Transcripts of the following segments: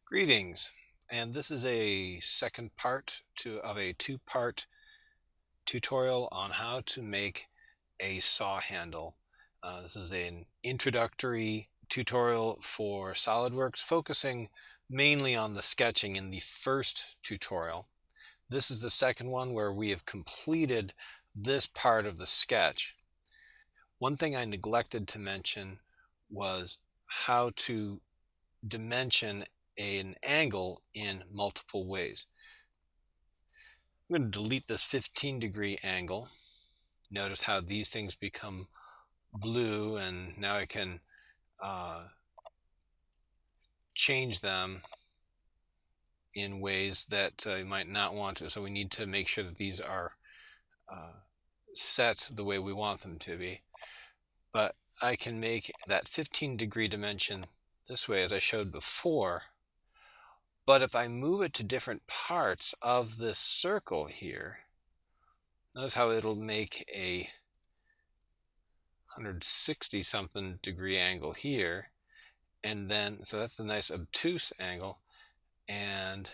Greetings, and this is a second part of a two-part tutorial on how to make a saw handle. This is an introductory tutorial for SolidWorks, focusing mainly on the sketching in the first tutorial. This is the second one where we have completed this part of the sketch. One thing I neglected to mention was how to dimension an angle in multiple ways. I'm going to delete this 15-degree angle. Notice how these things become blue, and now I can change them in ways that you might not want to. So we need to make sure that these are set the way we want them to be. But I can make that 15-degree dimension this way, as I showed before. But if I move it to different parts of this circle here, notice how it'll make a 160 something degree angle here. And then, so that's the nice obtuse angle. And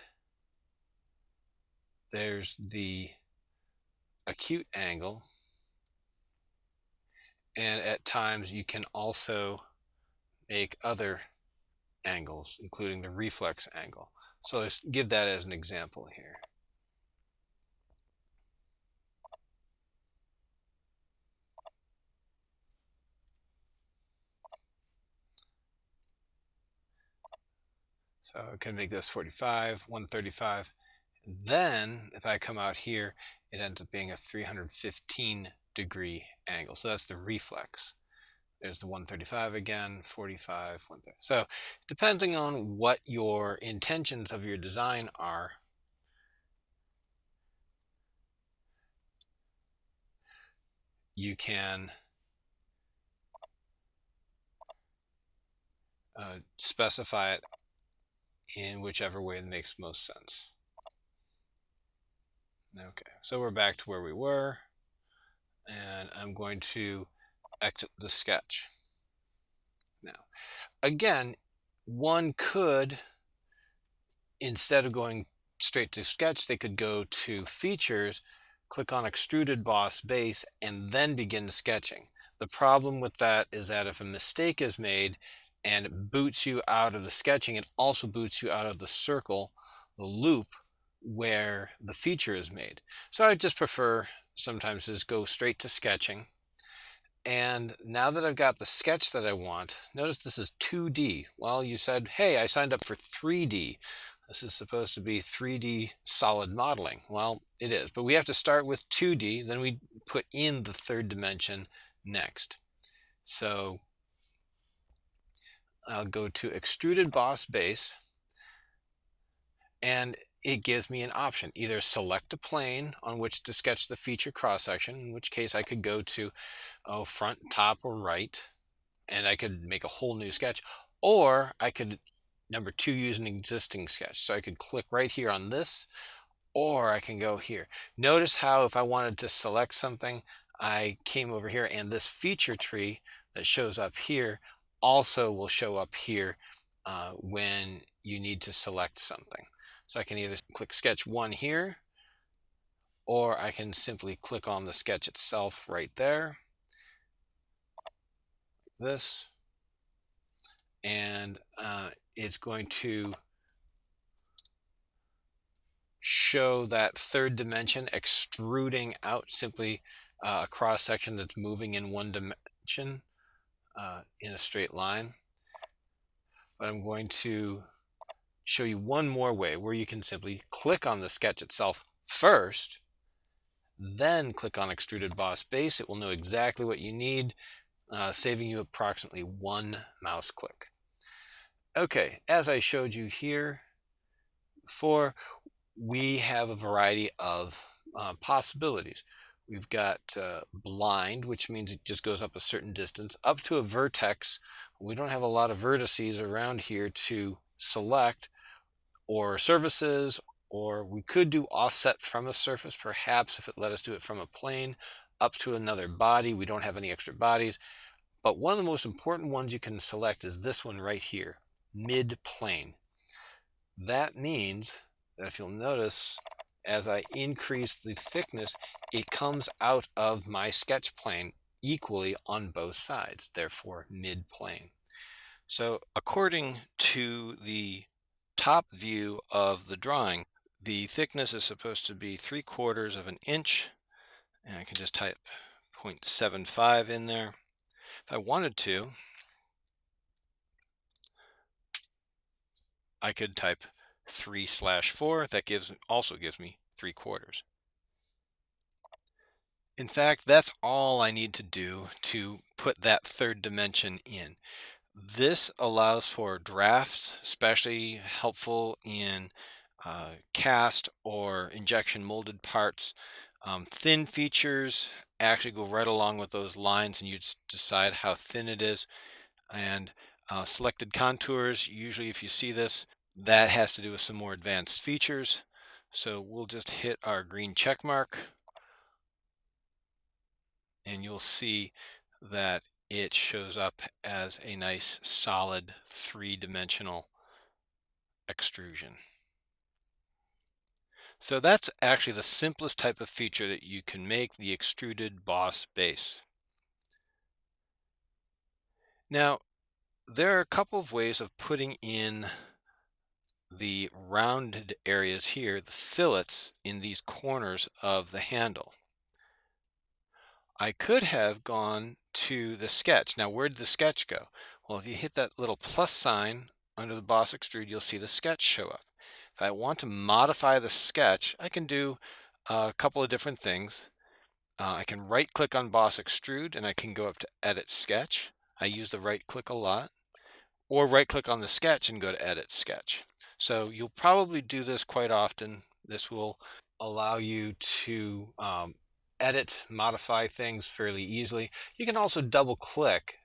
there's the acute angle. And at times you can also make other angles, including the reflex angle. So let's give that as an example here. So I can make this 45, 135. Then if I come out here, it ends up being a 315-degree angle. So that's the reflex. There's the 135 again, 45, 130. So depending on what your intentions of your design are, you can specify it in whichever way that makes most sense. Okay, so we're back to where we were, and I'm going to exit the sketch. Now, again, one could, instead of going straight to sketch, they could go to features, click on extruded boss base, and then begin sketching. The problem with that is that if a mistake is made and it boots you out of the sketching, it also boots you out of the circle, the loop, where the feature is made. So I just prefer sometimes just go straight to sketching. And now that I've got the sketch that I want, notice this is 2D. Well, you said, hey, I signed up for 3D. This is supposed to be 3D solid modeling. Well, it is, but we have to start with 2D, then we put in the third dimension next. So I'll go to Extruded Boss Base, and it gives me an option. Either select a plane on which to sketch the feature cross-section, in which case I could go to front, top, or right, and I could make a whole new sketch. Or I could, number two, use an existing sketch. So I could click right here on this, or I can go here. Notice how if I wanted to select something, I came over here, and this feature tree that shows up here also will show up here when you need to select something. So I can either click sketch 1 here, or I can simply click on the sketch itself right there, this, and it's going to show that third dimension extruding out, simply a cross section that's moving in one dimension in a straight line. But I'm going to show you one more way where you can simply click on the sketch itself first, then click on Extruded Boss Base. It will know exactly what you need, saving you approximately 1 mouse click. Okay, as I showed you here before, we have a variety of possibilities. We've got blind, which means it just goes up a certain distance, up to a vertex. We don't have a lot of vertices around here to select, or surfaces, or we could do offset from a surface, perhaps if it let us do it from a plane, up to another body. We don't have any extra bodies. But one of the most important ones you can select is this one right here, mid-plane. That means that if you'll notice, as I increase the thickness, it comes out of my sketch plane equally on both sides, therefore mid-plane. So according to the top view of the drawing, the thickness is supposed to be 3/4 of an inch, and I can just type 0.75 in there. If I wanted to, I could type 3/4. That also gives me 3/4. In fact, that's all I need to do to put that third dimension in. This allows for drafts, especially helpful in cast or injection molded parts. Thin features actually go right along with those lines, and you just decide how thin it is. And selected contours, usually if you see this, that has to do with some more advanced features. So we'll just hit our green check mark, and you'll see that it shows up as a nice solid three-dimensional extrusion. So that's actually the simplest type of feature that you can make, the extruded boss base. Now, there are a couple of ways of putting in the rounded areas here, the fillets in these corners of the handle. I could have gone to the sketch. Now, where did the sketch go? Well, if you hit that little plus sign under the boss extrude, you'll see the sketch show up. If I want to modify the sketch, I can do a couple of different things. I can right click on boss extrude and I can go up to edit sketch. I use the right click a lot, or right click on the sketch and go to edit sketch. So you'll probably do this quite often. This will allow you to edit, modify things fairly easily. You can also double click.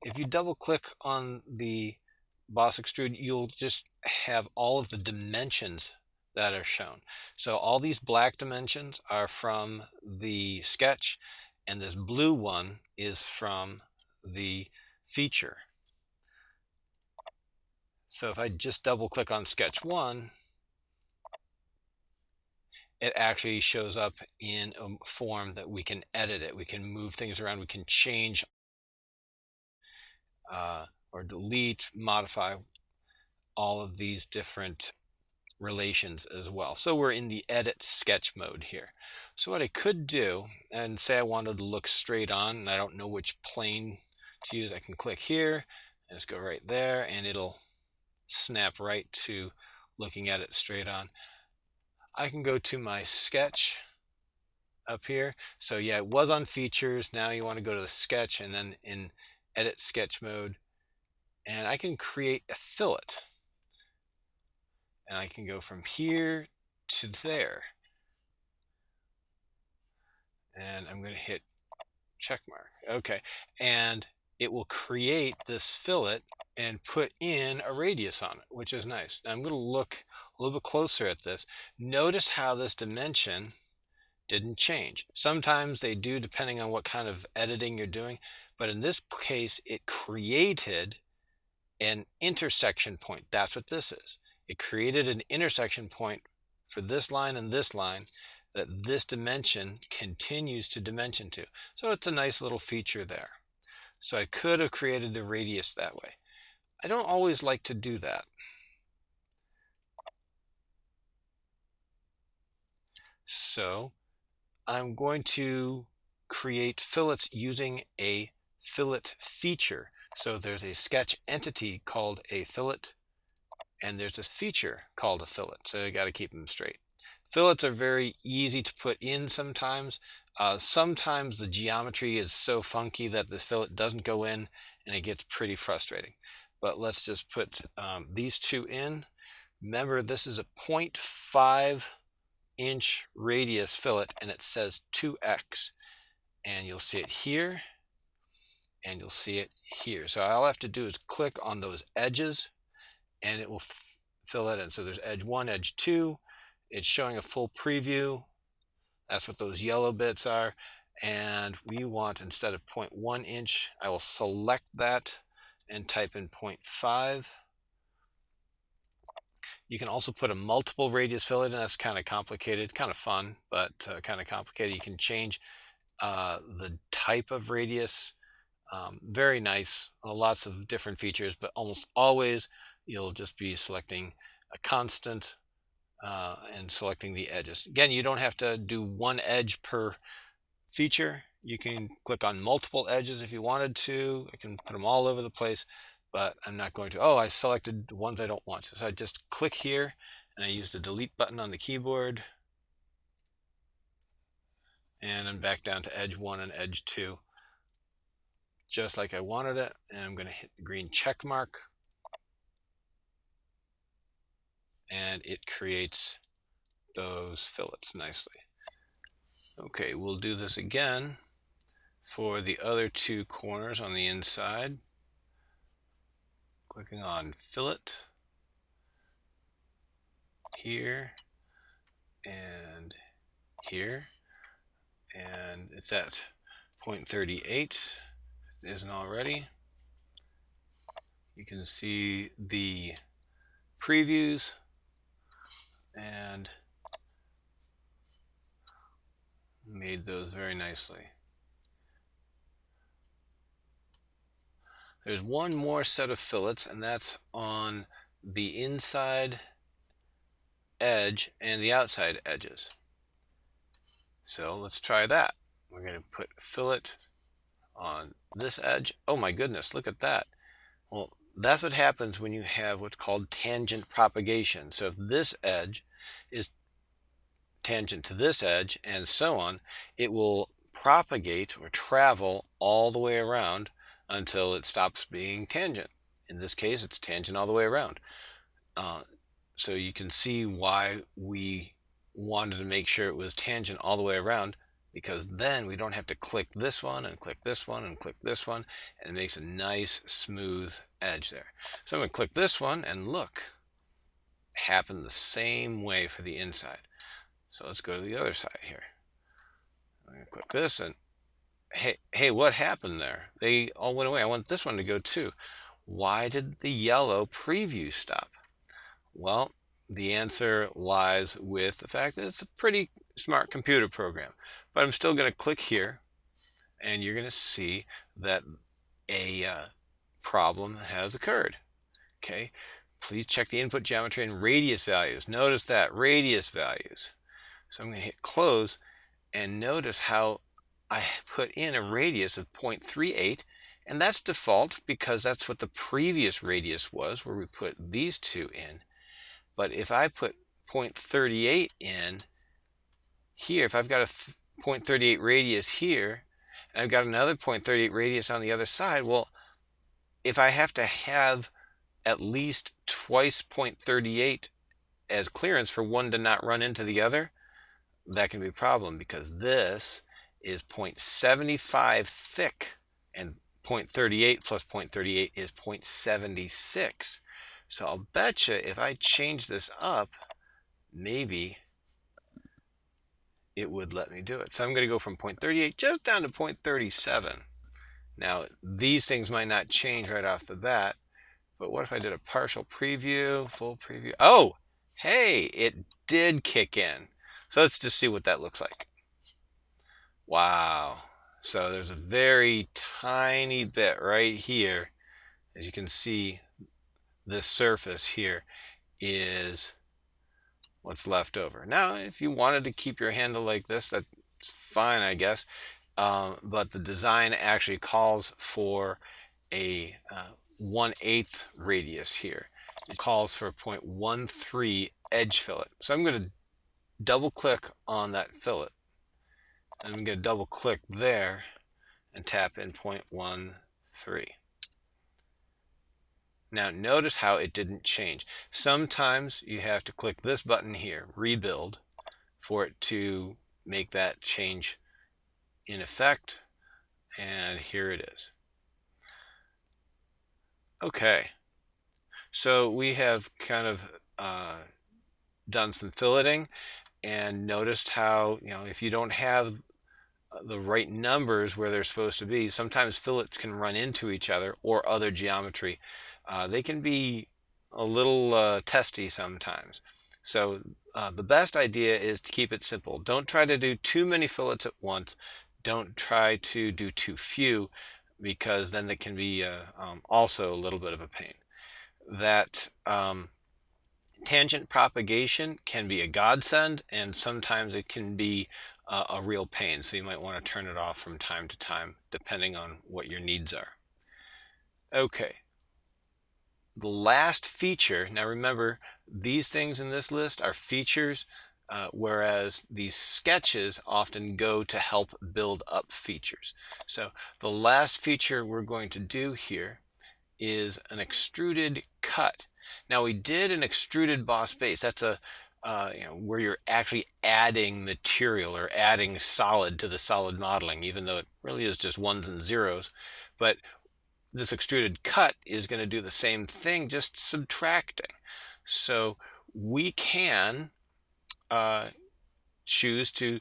If you double click on the boss extrude, you'll just have all of the dimensions that are shown. So all these black dimensions are from the sketch, and this blue one is from the feature. So if I just double click on sketch 1, it actually shows up in a form that we can edit it. We can move things around. We can change or delete, modify all of these different relations as well. So we're in the edit sketch mode here. So what I could do, and say I wanted to look straight on and I don't know which plane to use, I can click here and just go right there and it'll snap right to looking at it straight on. I can go to my sketch up here. So yeah, it was on features. Now you want to go to the sketch and then in edit sketch mode, and I can create a fillet. And I can go from here to there. And I'm going to hit check mark. Okay. And it will create this fillet and put in a radius on it, which is nice. Now I'm going to look a little bit closer at this. Notice how this dimension didn't change. Sometimes they do depending on what kind of editing you're doing, but in this case it created an intersection point. That's what this is. It created an intersection point for this line and this line that this dimension continues to dimension to. So it's a nice little feature there. So I could have created the radius that way. I don't always like to do that. So I'm going to create fillets using a fillet feature. So there's a sketch entity called a fillet, and there's a feature called a fillet. So you got to keep them straight. Fillets are very easy to put in sometimes. Sometimes the geometry is so funky that the fillet doesn't go in and it gets pretty frustrating. But let's just put these two in. Remember, this is a 0.5 inch radius fillet and it says 2x. And you'll see it here and you'll see it here. So all I have to do is click on those edges and it will fill it in. So there's edge 1, edge 2. It's showing a full preview. That's what those yellow bits are. And we want, instead of 0.1 inch, I will select that and type in 0.5. You can also put a multiple radius fillet, and that's kind of complicated, kind of fun, but kind of complicated. You can change the type of radius. Very nice, lots of different features, but almost always you'll just be selecting a constant and selecting the edges. Again, you don't have to do one edge per feature. You can click on multiple edges if you wanted to. I can put them all over the place, but I'm not going to. Oh, I selected the ones I don't want. So I just click here and I use the delete button on the keyboard. And I'm back down to edge 1 and edge 2, just like I wanted it. And I'm going to hit the green check mark. And it creates those fillets nicely. Okay, we'll do this again for the other 2 corners on the inside. Clicking on fillet here and here, and it's at 0.38. It isn't already. You can see the previews and made those very nicely. There's one more set of fillets, and that's on the inside edge and the outside edges. So let's try that. We're going to put fillet on this edge. Oh my goodness, look at that. Well, that's what happens when you have what's called tangent propagation. So if this edge is tangent to this edge and so on, it will propagate or travel all the way around until it stops being tangent. In this case, it's tangent all the way around. So you can see why we wanted to make sure it was tangent all the way around, because then we don't have to click this one and click this one and click this one, and it makes a nice smooth edge there. So I'm going to click this one, and look, it happened the same way for the inside. So let's go to the other side here. I'm going to click this, and hey, what happened there? They all went away. I want this one to go too. Why did the yellow preview stop? Well, the answer lies with the fact that it's a pretty smart computer program. But I'm still going to click here, and you're going to see that a problem has occurred. Okay, please check the input geometry and radius values. Notice that, radius values. So I'm going to hit close, and notice how I put in a radius of 0.38, and that's default because that's what the previous radius was, where we put these 2 in. But if I put 0.38 in here, if I've got a 0.38 radius here, and I've got another 0.38 radius on the other side, well, if I have to have at least twice 0.38 as clearance for one to not run into the other, that can be a problem, because this is 0.75 thick, and 0.38 plus 0.38 is 0.76. So I'll bet you if I change this up, maybe it would let me do it. So I'm going to go from 0.38 just down to 0.37. Now, these things might not change right off the bat, but what if I did a partial preview, full preview? Oh, hey, it did kick in. So let's just see what that looks like. Wow. So there's a very tiny bit right here. As you can see, this surface here is what's left over. Now, if you wanted to keep your handle like this, that's fine, I guess. But the design actually calls for a 1/8 radius here. It calls for a 0.13 edge fillet. So I'm going to double click on that fillet. I'm going to double click there and tap in 0.13. Now notice how it didn't change. Sometimes you have to click this button here, rebuild, for it to make that change in effect. And here it is. Okay, so we have kind of done some filleting and noticed how, if you don't have the right numbers where they're supposed to be, sometimes fillets can run into each other or other geometry. They can be a little testy sometimes. So the best idea is to keep it simple. Don't try to do too many fillets at once. Don't try to do too few, because then it can be also a little bit of a pain. That tangent propagation can be a godsend, and sometimes it can be a real pain. So you might want to turn it off from time to time, depending on what your needs are. Okay. The last feature, now remember, these things in this list are features, whereas these sketches often go to help build up features. So the last feature we're going to do here is an extruded cut. Now we did an extruded boss base. That's a where you're actually adding material or adding solid to the solid modeling, even though it really is just ones and zeros. But this extruded cut is going to do the same thing, just subtracting. So we can choose to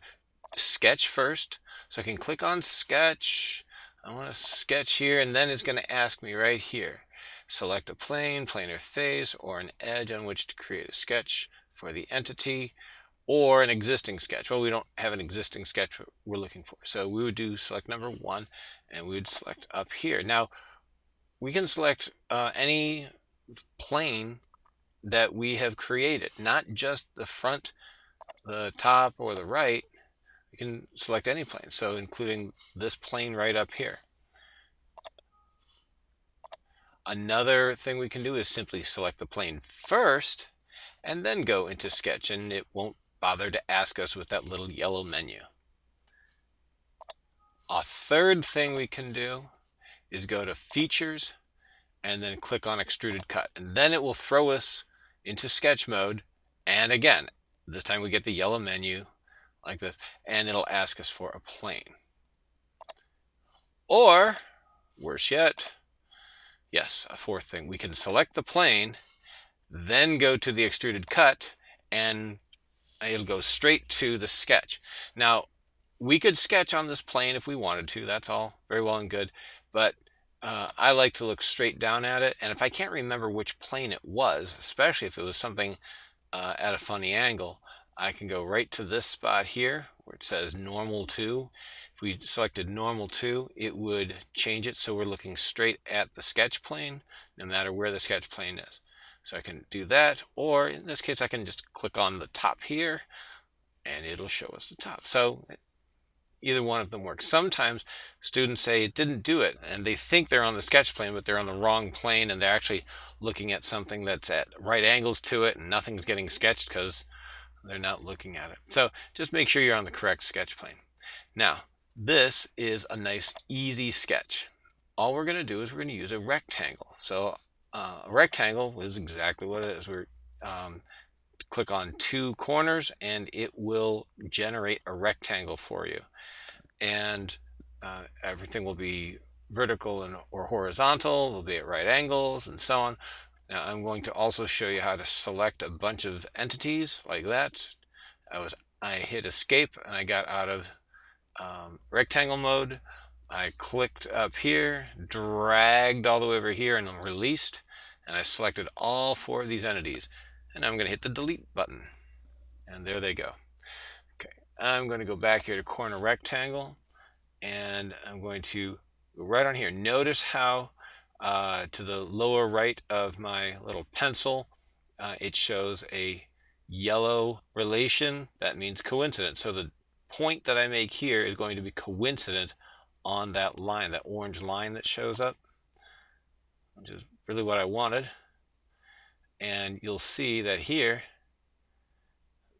sketch first. So I can click on sketch. I want to sketch here, and then it's going to ask me right here. Select a plane, planar face, or an edge on which to create a sketch for the entity, or an existing sketch. Well, we don't have an existing sketch we're looking for. So we would do select number 1, and we would select up here. Now, we can select any plane that we have created, not just the front, the top, or the right. We can select any plane, so including this plane right up here. Another thing we can do is simply select the plane first and then go into sketch, and it won't bother to ask us with that little yellow menu. A third thing we can do is go to features and then click on extruded cut, and then it will throw us into sketch mode. And again, this time we get the yellow menu like this, and it'll ask us for a plane. Or worse yet, yes, a fourth thing, we can select the plane, then go to the extruded cut, and it'll go straight to the sketch. Now, we could sketch on this plane if we wanted to. That's all very well and good, but I like to look straight down at it, and if I can't remember which plane it was, especially if it was something at a funny angle, I can go right to this spot here where it says normal to. If we selected normal to, it would change it so we're looking straight at the sketch plane, no matter where the sketch plane is. So I can do that, or in this case I can just click on the top here and it'll show us the top. So either one of them works. Sometimes students say it didn't do it, and they think they're on the sketch plane, but they're on the wrong plane, and they're actually looking at something that's at right angles to it, and nothing's getting sketched because they're not looking at it. So just make sure you're on the correct sketch plane. Now, this is a nice, easy sketch. All we're going to do is we're going to use a rectangle. So a rectangle is exactly what it is. We're click on 2 corners, and it will generate a rectangle for you. And everything will be vertical and or horizontal, will be at right angles, and so on. Now I'm going to also show you how to select a bunch of entities like that. I hit escape and I got out of rectangle mode. I clicked up here, dragged all the way over here, and released, and I selected all 4 of these entities. And I'm going to hit the delete button, and there they go. Okay, I'm going to go back here to corner rectangle, and I'm going to go right on here. Notice how to the lower right of my little pencil, it shows a yellow relation. That means coincident. So the point that I make here is going to be coincident on that line, that orange line that shows up, which is really what I wanted. And you'll see that here,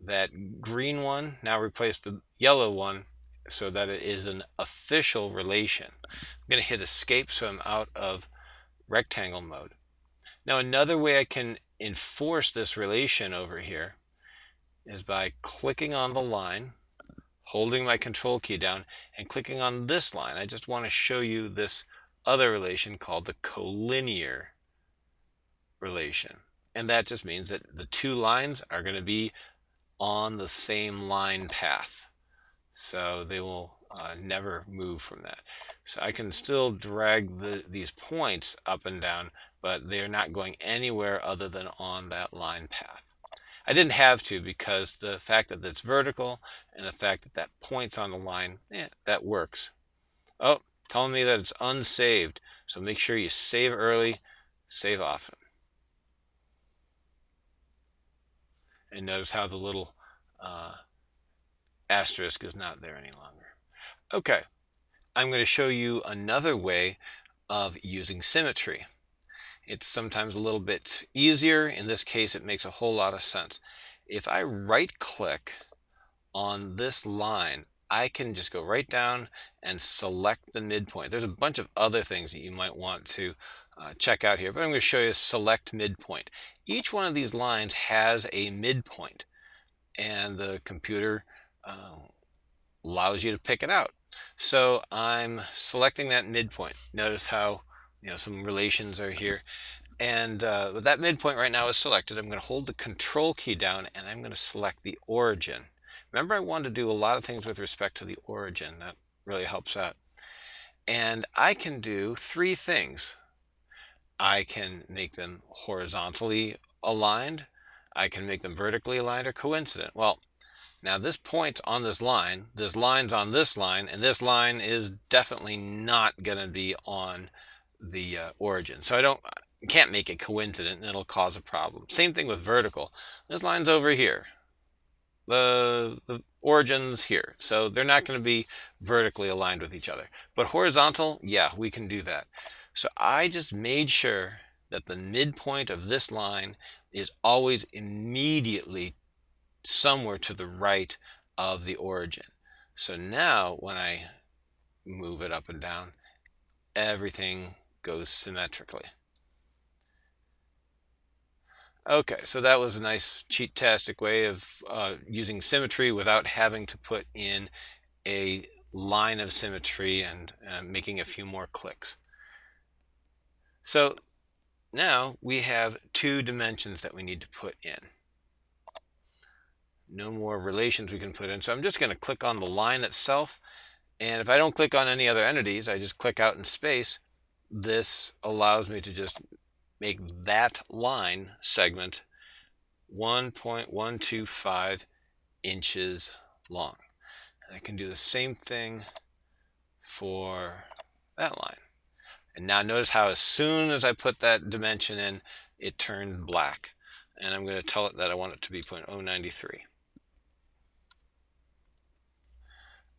that green one now replaced the yellow one so that it is an official relation. I'm going to hit escape so I'm out of rectangle mode. Now another way I can enforce this relation over here is by clicking on the line, holding my control key down, and clicking on this line. I just want to show you this other relation called the collinear relation. And that just means that the 2 lines are going to be on the same line path. So they will never move from that. So I can still drag these points up and down, but they're not going anywhere other than on that line path. I didn't have to, because the fact that it's vertical and the fact that that point's on the line, that works. Oh, telling me that it's unsaved. So make sure you save early, save often. And notice how the little asterisk is not there any longer. Okay, I'm going to show you another way of using symmetry. It's sometimes a little bit easier. In this case, it makes a whole lot of sense. If I right-click on this line, I can just go right down and select the midpoint. There's a bunch of other things that you might want to check out here, but I'm going to show you select midpoint. Each one of these lines has a midpoint, and the computer allows you to pick it out. So I'm selecting that midpoint. Notice how some relations are here. And that midpoint right now is selected. I'm going to hold the Control key down, and I'm going to select the origin. Remember, I wanted to do a lot of things with respect to the origin. That really helps out. And I can do three things. I can make them horizontally aligned, I can make them vertically aligned, or coincident. Well, now this point's on this line's on this line, and this line is definitely not going to be on the origin. So I can't make it coincident, and it'll cause a problem. Same thing with vertical. This line's over here. The origin's here. So they're not going to be vertically aligned with each other. But horizontal, yeah, we can do that. So I just made sure that the midpoint of this line is always immediately somewhere to the right of the origin. So now when I move it up and down, everything goes symmetrically. Okay, so that was a nice cheat-tastic way of using symmetry without having to put in a line of symmetry and making a few more clicks. So now we have two dimensions that we need to put in. No more relations we can put in. So I'm just going to click on the line itself. And if I don't click on any other entities, I just click out in space. This allows me to just make that line segment 1.125 inches long. And I can do the same thing for that line. And now notice how as soon as I put that dimension in, it turned black. And I'm going to tell it that I want it to be 0.093.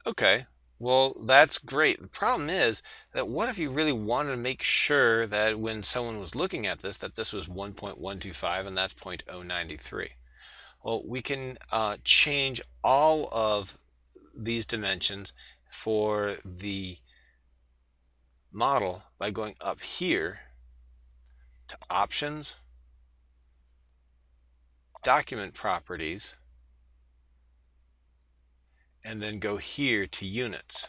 Okay, well, that's great. The problem is that what if you really wanted to make sure that when someone was looking at this, that this was 1.125 and that's 0.093? Well, we can change all of these dimensions for the model by going up here to Options, Document Properties, and then go here to Units.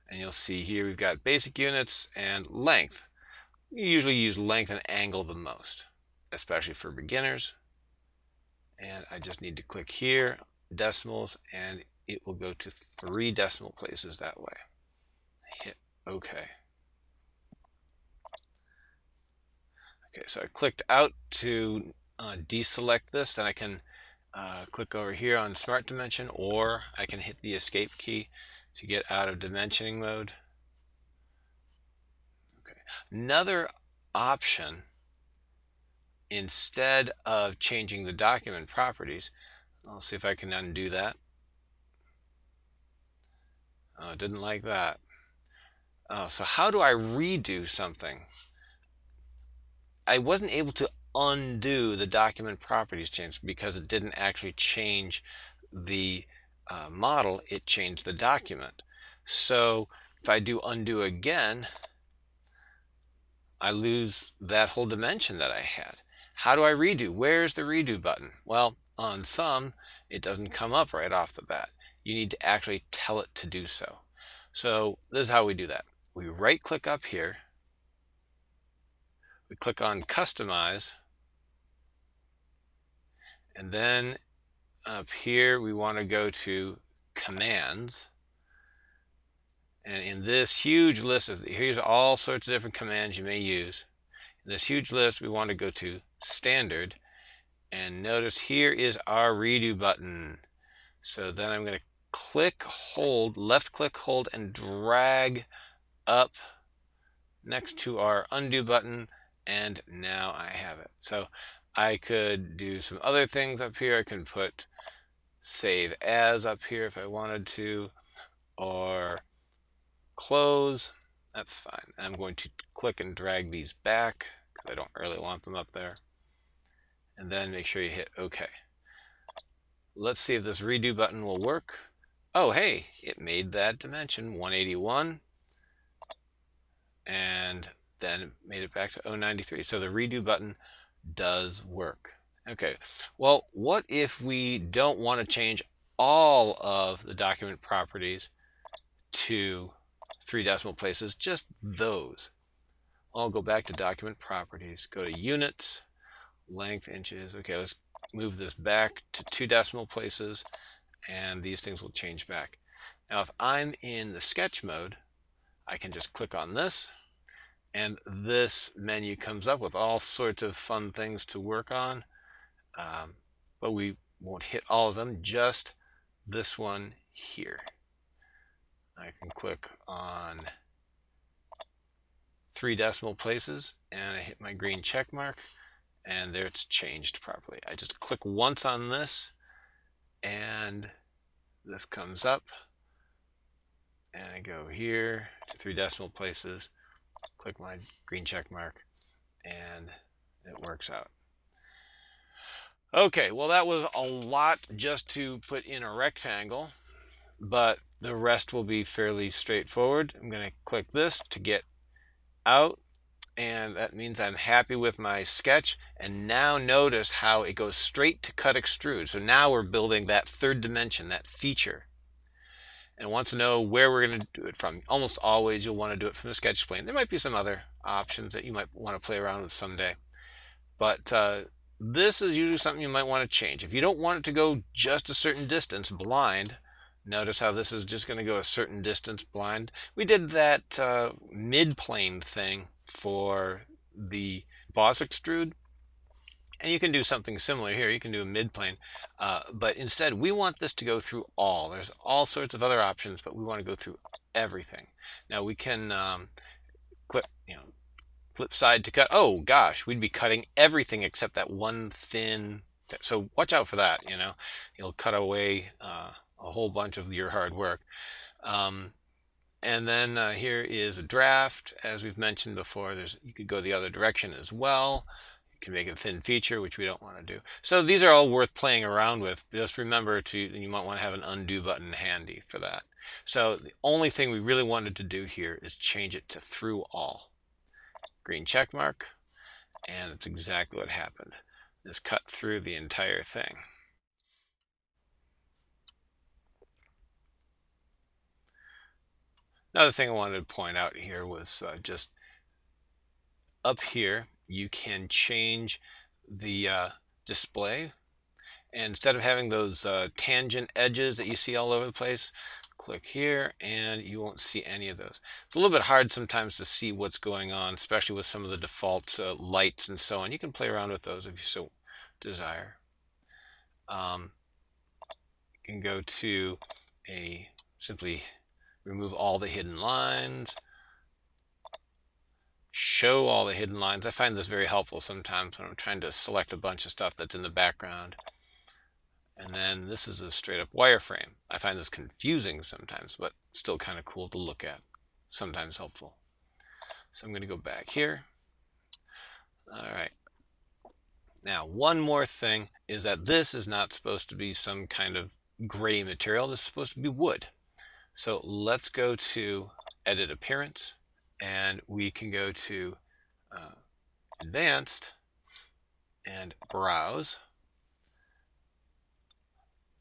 And you'll see here we've got basic units and length. You usually use length and angle the most, especially for beginners. And I just need to click here, decimals, and it will go to 3 decimal places that way. Hit OK. Okay, so I clicked out to deselect this. Then I can click over here on Smart Dimension, or I can hit the Escape key to get out of dimensioning mode. Okay. Another option, instead of changing the document properties, I'll see if I can undo that. Oh, didn't like that. Oh, so how do I redo something? I wasn't able to undo the document properties change because it didn't actually change the model, it changed the document. So if I do undo again, I lose that whole dimension that I had. How do I redo? Where's the redo button? Well, on some, it doesn't come up right off the bat. You need to actually tell it to do so. So this is how we do that. We right click up here, we click on Customize, and then up here we want to go to Commands, And in this huge list here's all sorts of different commands you may use. In this huge list, we want to go to Standard, and notice here is our redo button. So then I'm going to click, hold, left click, hold, and drag up next to our undo button, and now I have it. So I could do some other things up here. I can put save as up here if I wanted to, or close. That's fine. I'm going to click and drag these back because I don't really want them up there. And then make sure you hit OK. Let's see if this redo button will work. Oh, hey, it made that dimension 181. And then made it back to 093. So the redo button does work. Okay, well, what if we don't want to change all of the document properties to 3 decimal places, just those? I'll go back to document properties, go to units, length, inches. Okay, let's move this back to 2 decimal places, and these things will change back. Now, if I'm in the sketch mode, I can just click on this, and this menu comes up with all sorts of fun things to work on. But we won't hit all of them, just this one here. I can click on 3 decimal places, and I hit my green check mark, and there it's changed properly. I just click once on this, and this comes up, and I go here to 3 decimal places, click my green check mark, and it works out. Okay, well, that was a lot just to put in a rectangle, but the rest will be fairly straightforward. I'm going to click this to get out, and that means I'm happy with my sketch. And now notice how it goes straight to cut extrude. So now we're building that 3rd dimension, that feature. And want to know where we're going to do it from. Almost always you'll want to do it from the sketch plane. There might be some other options that you might want to play around with someday. But this is usually something you might want to change. If you don't want it to go just a certain distance blind, notice how this is just going to go a certain distance blind. We did that mid-plane thing for the boss extrude, and you can do something similar here. You can do a mid-plane, but instead we want this to go through all. There's all sorts of other options, but we want to go through everything. Now we can click, flip side to cut. Oh gosh, we'd be cutting everything except that one thin. So watch out for that. You'll cut away a whole bunch of your hard work. And then here is a draft. As we've mentioned before, you could go the other direction as well. You can make a thin feature, which we don't want to do. So these are all worth playing around with. Just remember you might want to have an undo button handy for that. So the only thing we really wanted to do here is change it to through all. Green check mark, and that's exactly what happened. This cut through the entire thing. Another thing I wanted to point out here was just up here, you can change the display. And instead of having those tangent edges that you see all over the place, click here and you won't see any of those. It's a little bit hard sometimes to see what's going on, especially with some of the default lights and so on. You can play around with those if you so desire. You can go to simply remove all the hidden lines, show all the hidden lines. I find this very helpful sometimes when I'm trying to select a bunch of stuff that's in the background. And then this is a straight up wireframe. I find this confusing sometimes, but still kind of cool to look at. Sometimes helpful. So I'm going to go back here. All right. Now, one more thing is that this is not supposed to be some kind of gray material. This is supposed to be wood. So let's go to Edit Appearance, and we can go to Advanced and Browse.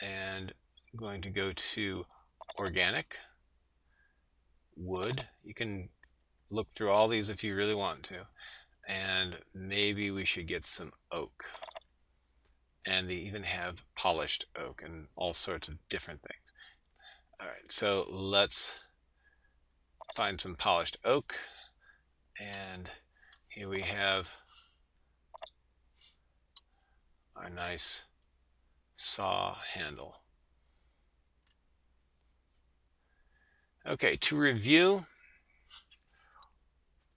And I'm going to go to Organic, Wood. You can look through all these if you really want to. And maybe we should get some oak. And they even have polished oak and all sorts of different things. All right, so let's find some polished oak, and here we have our nice saw handle. Okay, to review,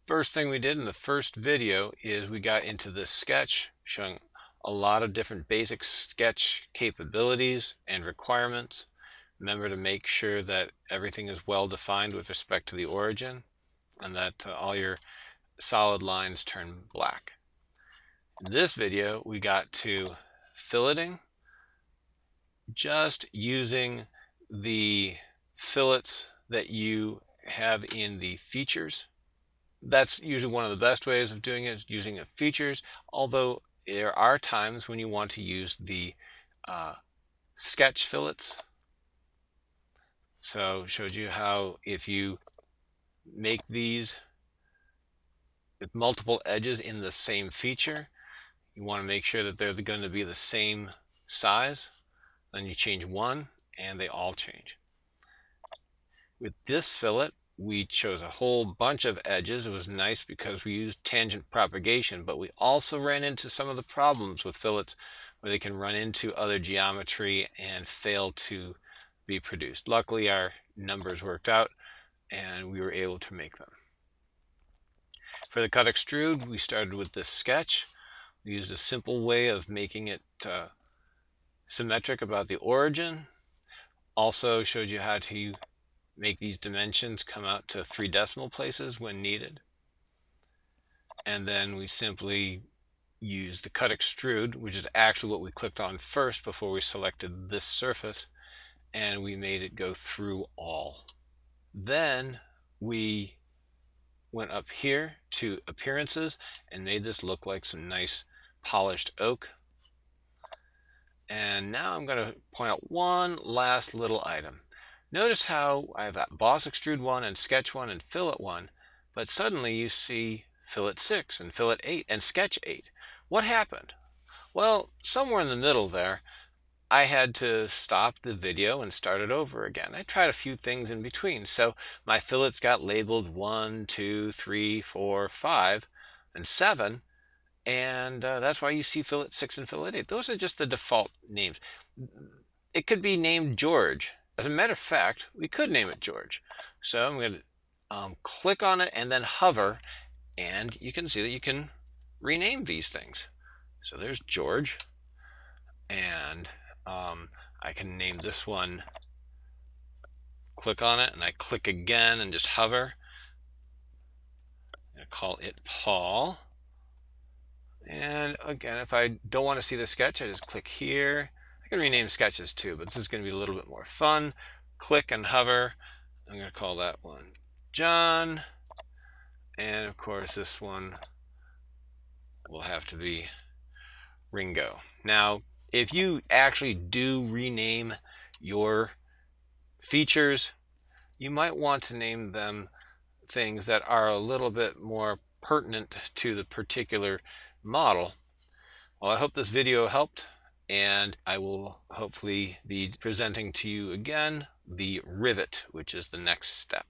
first thing we did in the first video is we got into this sketch showing a lot of different basic sketch capabilities and requirements. Remember to make sure that everything is well defined with respect to the origin and that all your solid lines turn black. In this video, we got to filleting, just using the fillets that you have in the features. That's usually one of the best ways of doing it, is using the features, although there are times when you want to use the sketch fillets. So showed you how if you make these with multiple edges in the same feature, you want to make sure that they're going to be the same size. Then you change one and they all change. With this fillet, we chose a whole bunch of edges. It was nice because we used tangent propagation, but we also ran into some of the problems with fillets where they can run into other geometry and fail to be produced. Luckily, our numbers worked out and we were able to make them. For the cut extrude, we started with this sketch. We used a simple way of making it symmetric about the origin. Also showed you how to make these dimensions come out to 3 decimal places when needed. And then we simply used the cut extrude, which is actually what we clicked on first before we selected this surface, and we made it go through all. Then we went up here to appearances and made this look like some nice polished oak. And now I'm going to point out one last little item. Notice how I've got Boss Extrude 1 and Sketch 1 and Fillet 1, but suddenly you see Fillet 6 and Fillet 8 and Sketch 8. What happened? Well, somewhere in the middle there, I had to stop the video and start it over again. I tried a few things in between. So my fillets got labeled 1, 2, 3, 4, 5, and 7. And that's why you see Fillet 6 and Fillet 8. Those are just the default names. It could be named George. As a matter of fact, we could name it George. So I'm going to click on it and then hover, and you can see that you can rename these things. So there's George, and I can name this one, click on it, and I click again and just hover. I'm going to call it Paul. And again, if I don't want to see the sketch, I just click here. I can rename sketches too, but this is going to be a little bit more fun. Click and hover. I'm going to call that one John. And of course, this one will have to be Ringo. Now, if you actually do rename your features, you might want to name them things that are a little bit more pertinent to the particular model. Well, I hope this video helped, and I will hopefully be presenting to you again the rivet, which is the next step.